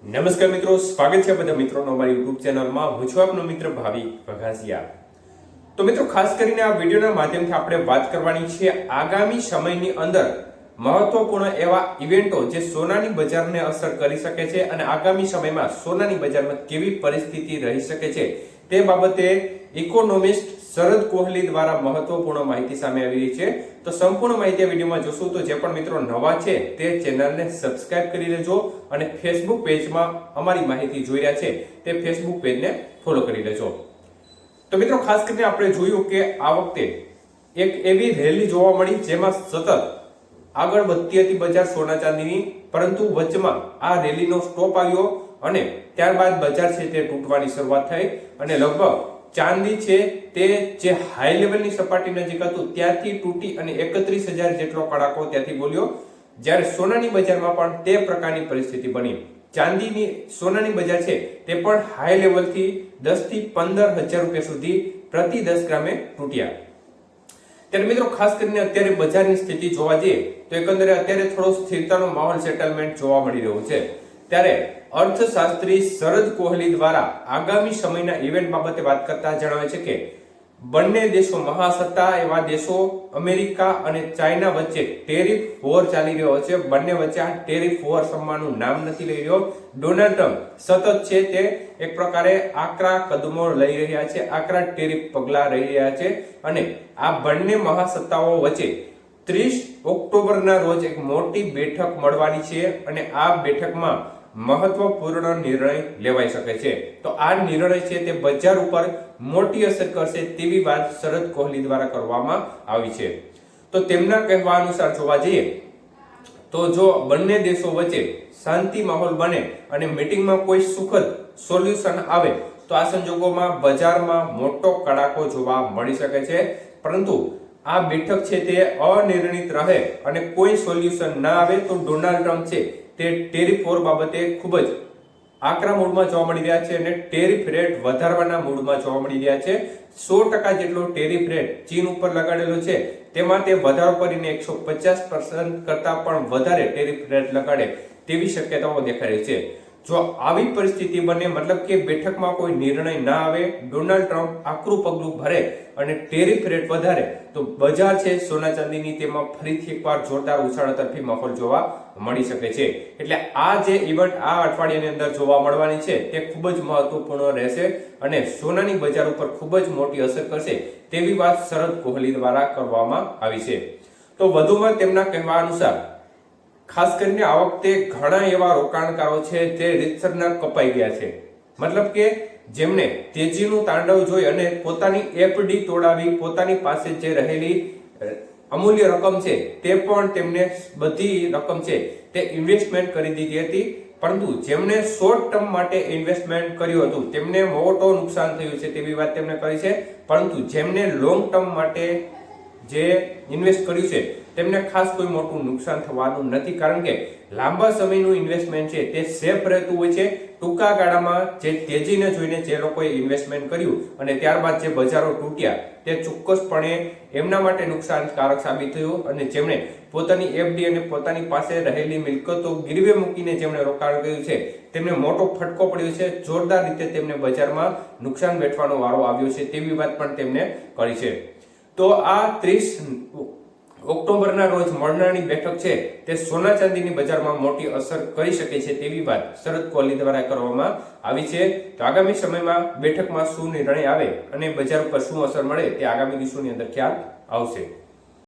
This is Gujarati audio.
નમસ્કાર મિત્રો, સ્વાગત છે બધા મિત્રોનો અમારી YouTube ચેનલમાં। હું છું આપનો મિત્ર ભાવિક વઘાસિયા। તો મિત્રો, ખાસ કરીને આ વિડિયોના માધ્યમથી આપણે વાત કરવાની છે આગામી સમયની અંદર મહત્વપૂર્ણ એવા ઇવેન્ટો જે સોનાની બજારને અસર કરી શકે છે અને આગામી સમયમાં સોનાની બજારમાં કેવી પરિસ્થિતિ રહી શકે છે તે બાબતે ઇકોનોમિસ્ટ શરદ કોહલી દ્વારા મહત્વપૂર્ણ માહિતી સામે આવી રહી છે। તો સંપૂર્ણ માહિતી આ વિડિયોમાં જોશું। તો જે પણ મિત્રો નવા છે તે ચેનલને સબસ્ક્રાઇબ કરી લેજો અને ફેસબુક પેજમાં અમારી માહિતી જોઈ રહ્યા છે તે ફેસબુક પેજને ફોલો કરી લેજો। તો મિત્રો, ખાસ કરીને આપણે જોયું કે આ વખતે એક એવી રેલી જોવા મળી જેમાં સતત આગળ વધતી હતી બજાર સોના ચાંદીની, પરંતુ વચમાં આ રેલીનો સ્ટોપ આવ્યો અને ત્યારબાદ બજાર છે તે તૂટવાની શરૂઆત થઈ અને લગભગ ચાંદી છે તે જે હાઈ લેવલની સપાટી નજીક હતું ત્યાંથી તૂટી અને 31,000 જેટલો કડાકો ત્યાંથી બોલ્યો, જ્યારે સોનાની બજારમાં પણ તે પ્રકારની પરિસ્થિતિ બની। ચાંદીની સોનાની બજાર છે તે પણ હાઈ લેવલથી 10 થી 15,000 રૂપિયા સુધી પ્રતિ 10 ગ્રામે તૂટ્યા। ત્યારે મિત્રો, ખાસ કરીને અત્યારે બજારની સ્થિતિ જોવા જઈએ તો એકંદરે અત્યારે થોડો સ્થિરતાનો માહોલ સેટલમેન્ટ જોવા મળી રહ્યો છે। ત્યારે અર્થશાસ્ત્રી શરદ કોહલી દ્વારા આગામી સમયના ઇવેન્ટ બાબતે વાત કરતા જણાવે છે કે બંને દેશો મહાસત્તા એવા દેશો અમેરિકા અને ચાઇના વચ્ચે ટેરિફ વોર ચાલી રહ્યો છે। બંને વચ્ચે આ ટેરિફ વોર થવાનું નામ નથી લઈ રહ્યો। ડોનાલ્ડ ટ્રમ્પ સતત છે તે એક પ્રકારે આકરા કદમો લઈ રહ્યા છે, આકરા ટેરિફ પગલા લઈ રહ્યા છે અને આ બંને મહાસત્તાઓ વચ્ચે 30 ઓક્ટોબરના રોજ એક મોટી બેઠક મળવાની છે અને આ બેઠકમાં મહત્વપૂર્ણ નિર્ણય લેવાઈ શકે છે। તો આ નિર્ણય છે તે બજાર ઉપર મોટી અસર કરશે તેવી વાત શરદ કોહલી દ્વારા કરવામાં આવી છે। તો તેમના કહેવા અનુસાર જોવા જઈએ તો જો બંને દેશો વચ્ચે શાંતિ માહોલ બને અને મીટિંગમાં કોઈ સુખદ સોલ્યુશન આવે તો આ સંજોગોમાં બજારમાં મોટો કડાકો જોવા મળી શકે છે, પરંતુ આ બેઠક છે તે અનિર્ણિત રહે અને કોઈ સોલ્યુશન ના આવે તો ડોનાલ્ડ ટ્રમ્પ છે તે ટેરિફ વોર બાબતે ખૂબ જ આકરા મૂડમાં જોવા મળી રહ્યા છે અને ટેરિફ રેટ વધારવાના મૂડમાં જોવા મળી રહ્યા છે। 100% જેટલો ટેરિફ રેટ ચીન ઉપર લગાડેલો છે, તેમાં તે વધારો કરીને 150% કરતા પણ વધારે ટેરિફ રેટ લગાડે તેવી શક્યતાઓ દેખાઈ રહી છે। જો આવી પરિસ્થિતિ બને, મતલબ કે બેઠકમાં કોઈ નિર્ણય ના આવે, ડોનાલ્ડ ટ્રમ્પ આકરું પગલું ભરે અને ટેરિફ રેટ વધારે, તો બજાર છે સોના ચાંદીની તેમાં ફરીથી એકવાર જોરદાર ઉછાળા તરફી માહોલ જોવા મળી શકે છે। એટલે આ જે ઇવેન્ટ આ અઠવાડિયાની અંદર જોવા મળવાની છે તે ખૂબ જ મહત્વપૂર્ણ રહેશે અને સોનાની બજાર ઉપર ખૂબ જ મોટી અસર કરશે તેવી વાત શરદ કોહલી દ્વારા કરવામાં આવી છે। તો વધુમાં તેમના કહેવા અનુસાર ખાસ કરીને આ વખતે ઘણા એવા રોકાણકારો છે જે રીતસરના કપાઈ ગયા છે, મતલબ કે જેમને તેજીનું તાંડવ જોઈ અને પોતાની એફડી તોડાવી પોતાની પાસે જે રહેલી અમૂલ્ય રકમ છે તે પણ તેમને બધી રકમ છે તે ઇન્વેસ્ટમેન્ટ કરી દીધી હતી, પરંતુ જેમને શોર્ટ ટર્મ માટે ઇન્વેસ્ટમેન્ટ કર્યું હતું તેમને મોટો નુકસાન થયું છે તેવી વાત તેમણે કરી છે, પરંતુ જેમને લોંગ ટર્મ માટે જે ઇન્વેસ્ટ કર્યું છે તેમને ખાસ કોઈ મોટું નુકસાન થવાનું નથી, કારણ કે લાંબા સમયનું ઇન્વેસ્ટમેન્ટ છે તે સેફ રહેતું હોય છે। ટૂંકા ગાળામાં જે તેજીને જોઈને જે લોકોએ ઇન્વેસ્ટમેન્ટ કર્યું અને ત્યારબાદ જે બજારો તૂટ્યા તે ચોક્કસપણે એમના માટે નુકસાનકારક સાબિત થયું અને જેમણે પોતાની એફડી અને પોતાની પાસે રહેલી મિલકતો ગીરવે મૂકીને જેમણે રોકાણ કર્યું છે તેમને મોટો ફટકો પડ્યો છે, જોરદાર રીતે તેમને બજારમાં નુકસાન વેઠવાનો વારો આવ્યો છે તેવી વાત પણ તેમને કરી છે। તો આ 30 ઓક્ટોબરના રોજ મળનારી બેઠક છે તે સોના ચાંદીની બજારમાં મોટી અસર કરી શકે છે તેવી વાત શરદ કોહલી દ્વારા કરવામાં આવી છે। તો આગામી સમયમાં બેઠકમાં શું નિર્ણય આવે અને બજાર ઉપર શું અસર મળે તે આગામી દિવસોની અંદર ખ્યાલ આવશે।